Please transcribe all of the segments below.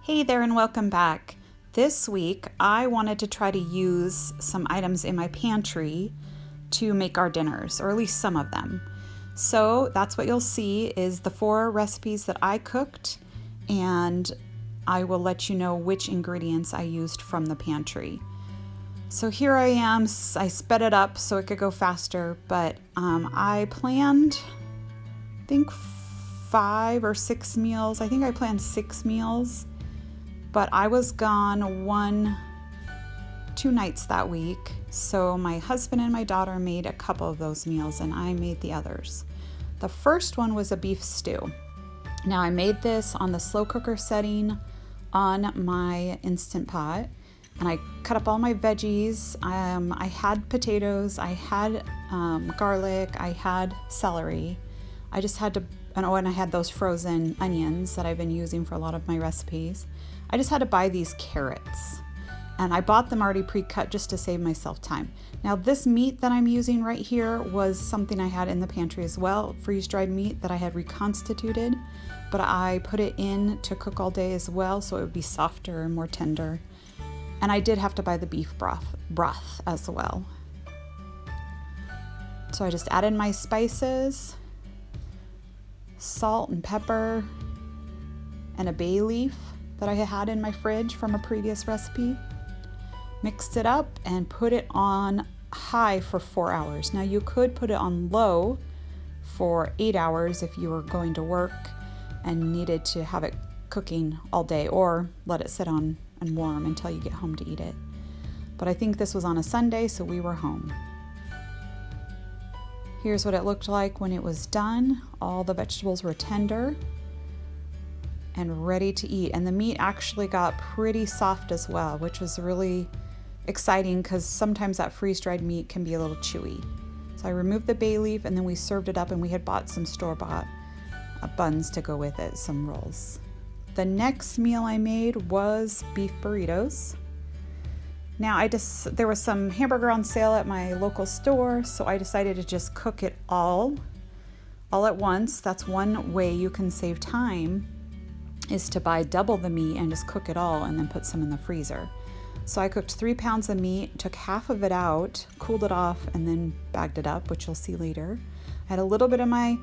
Hey there and welcome back. This week I wanted to try to use some items in my pantry to make our dinners, or at least some of them. So that's what you'll see is the 4 recipes that I cooked, and I will let you know which ingredients I used from the pantry. So here I am. I sped it up so it could go faster, but I planned, I think 5 or 6 meals. I think I planned 6 meals. But I was gone 2 nights that week, so my husband and my daughter made a couple of those meals and I made the others. The first one was a beef stew. Now I made this on the slow cooker setting on my Instant Pot, and I cut up all my veggies. I had potatoes, I had garlic, I had celery. I just had to, and I had those frozen onions that I've been using for a lot of my recipes. I just had to buy these carrots, and I bought them already pre-cut just to save myself time. Now this meat that I'm using right here was something I had in the pantry as well, freeze-dried meat that I had reconstituted, but I put it in to cook all day as well so it would be softer and more tender. And I did have to buy the beef broth as well. So I just added my spices, salt and pepper, and a bay leaf that I had in my fridge from a previous recipe. Mixed it up and put it on high for 4 hours. Now you could put it on low for 8 hours if you were going to work and needed to have it cooking all day, or let it sit on and warm until you get home to eat it. But I think this was on a Sunday, so we were home. Here's what it looked like when it was done. All the vegetables were tender and ready to eat. And the meat actually got pretty soft as well, which was really exciting because sometimes that freeze-dried meat can be a little chewy. So I removed the bay leaf and then we served it up, and we had bought some store-bought buns to go with it, some rolls. The next meal I made was beef burritos. Now there was some hamburger on sale at my local store, so I decided to just cook it all at once. That's one way you can save time, is to buy double the meat and just cook it all and then put some in the freezer. So I cooked 3 pounds of meat, took half of it out, cooled it off, and then bagged it up, which you'll see later. I had a little bit of my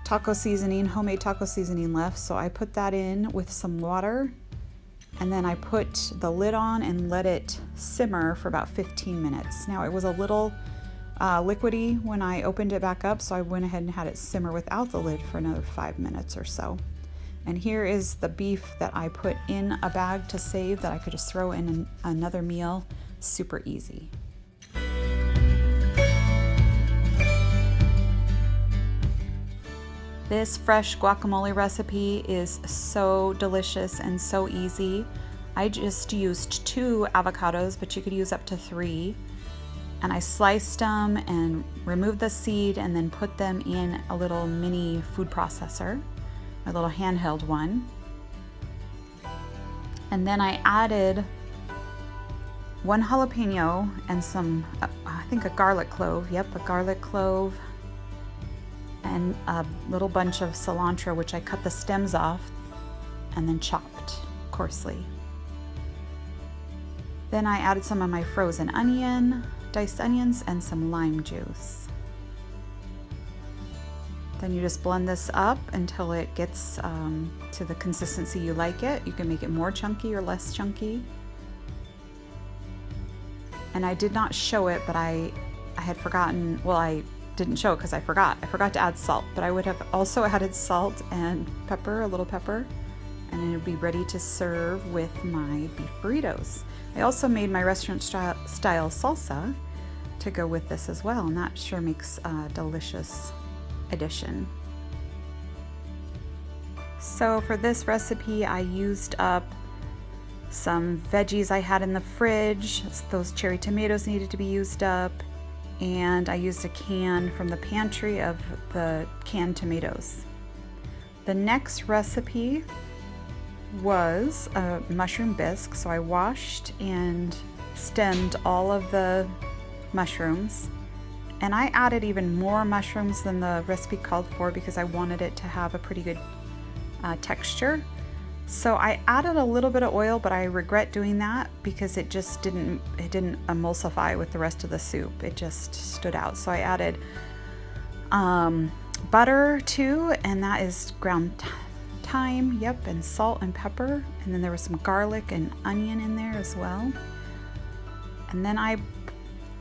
taco seasoning, homemade taco seasoning left, so I put that in with some water, and then I put the lid on and let it simmer for about 15 minutes. Now it was a little liquidy when I opened it back up, so I went ahead and had it simmer without the lid for another 5 minutes or so. And here is the beef that I put in a bag to save, that I could just throw in another meal. Super easy. This fresh guacamole recipe is so delicious and so easy. I just used 2 avocados, but you could use up to 3. And I sliced them and removed the seed and then put them in a little mini food processor, a little handheld one. And then I added 1 jalapeno and some, I think a garlic clove. Yep, a garlic clove. And a little bunch of cilantro, which I cut the stems off and then chopped coarsely. Then I added some of my frozen onion, diced onions, and some lime juice. Then you just blend this up until it gets to the consistency you like it. You can make it more chunky or less chunky. And I did not show it, but I had forgotten, well, I didn't show it because I forgot to add salt, but I would have also added salt and pepper, a little pepper, and it would be ready to serve with my beef burritos. I also made my restaurant style salsa to go with this as well, and that sure makes a delicious addition. So for this recipe, I used up some veggies I had in the fridge. Those cherry tomatoes needed to be used up, and I used a can from the pantry of the canned tomatoes. The next recipe was a mushroom bisque. So I washed and stemmed all of the mushrooms, and I added even more mushrooms than the recipe called for because I wanted it to have a pretty good texture. So I added a little bit of oil, but I regret doing that because it didn't emulsify with the rest of the soup. It just stood out. So I added butter too, and that is ground thyme, yep, and salt and pepper. And then there was some garlic and onion in there as well. And then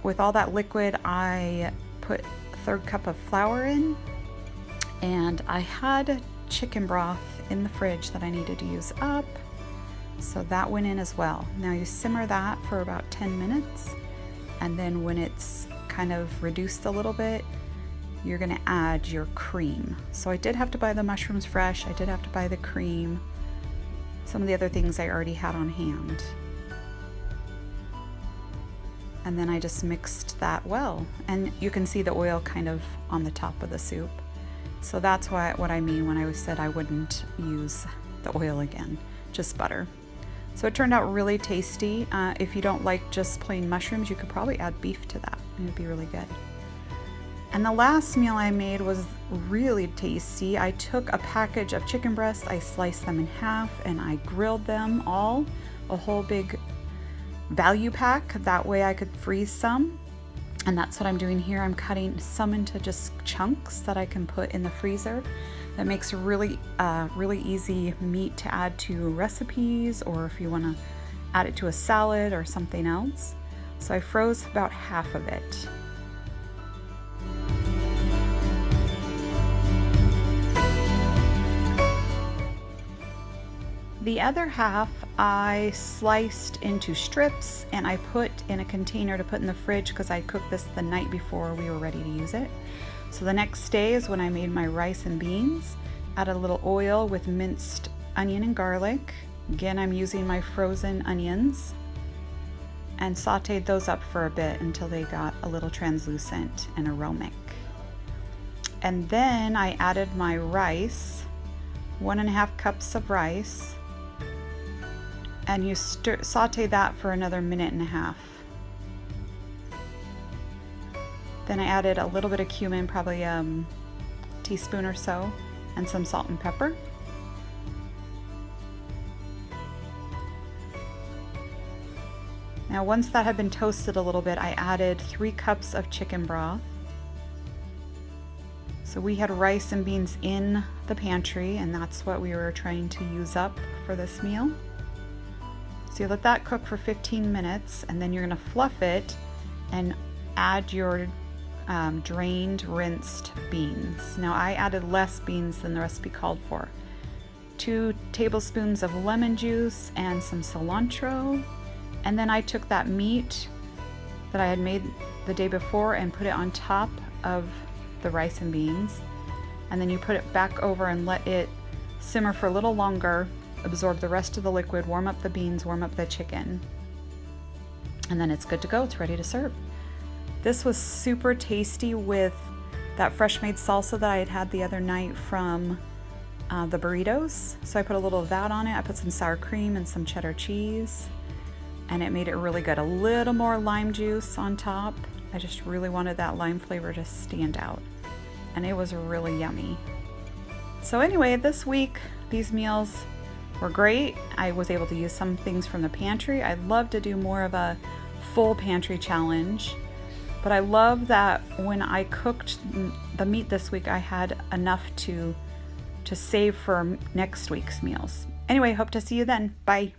with all that liquid, I put a third cup of flour in, and I had chicken broth in the fridge that I needed to use up, so that went in as well. Now you simmer that for about 10 minutes, and then when it's kind of reduced a little bit, you're gonna add your cream. So I did have to buy the mushrooms fresh, I did have to buy the cream, some of the other things I already had on hand. And then I just mixed that well, and you can see the oil kind of on the top of the soup. So that's what I mean when I said I wouldn't use the oil again, just butter. So it turned out really tasty. If you don't like just plain mushrooms, you could probably add beef to that, and it'd be really good. And the last meal I made was really tasty. I took a package of chicken breasts, I sliced them in half, and I grilled them all, a whole big value pack. That way I could freeze some. And that's what I'm doing here. I'm cutting some into just chunks that I can put in the freezer. That makes really easy meat to add to recipes, or if you want to add it to a salad or something else. So I froze about half of it. The other half I sliced into strips, and I put in a container to put in the fridge because I cooked this the night before we were ready to use it. So the next day is when I made my rice and beans. Added a little oil with minced onion and garlic. Again, I'm using my frozen onions, and sauteed those up for a bit until they got a little translucent and aromatic. And then I added my rice, 1.5 cups of rice, and you saute that for another 1.5 minutes. Then I added a little bit of cumin, probably a teaspoon or so, and some salt and pepper. Now once that had been toasted a little bit, I added 3 cups of chicken broth. So we had rice and beans in the pantry, and that's what we were trying to use up for this meal. So you let that cook for 15 minutes, and then you're going to fluff it and add your drained, rinsed beans. Now I added less beans than the recipe called for. 2 tablespoons of lemon juice and some cilantro. And then I took that meat that I had made the day before and put it on top of the rice and beans. And then you put it back over and let it simmer for a little longer, absorb the rest of the liquid, warm up the beans, warm up the chicken. And then it's good to go, it's ready to serve. This was super tasty with that fresh made salsa that I had the other night from the Burritos. So I put a little of that on it. I put some sour cream and some cheddar cheese, and it made it really good. A little more lime juice on top. I just really wanted that lime flavor to stand out, and it was really yummy. So anyway, this week, these meals were great. I was able to use some things from the pantry. I'd love to do more of a full pantry challenge, but I love that when I cooked the meat this week, I had enough to save for next week's meals. Anyway, hope to see you then. Bye.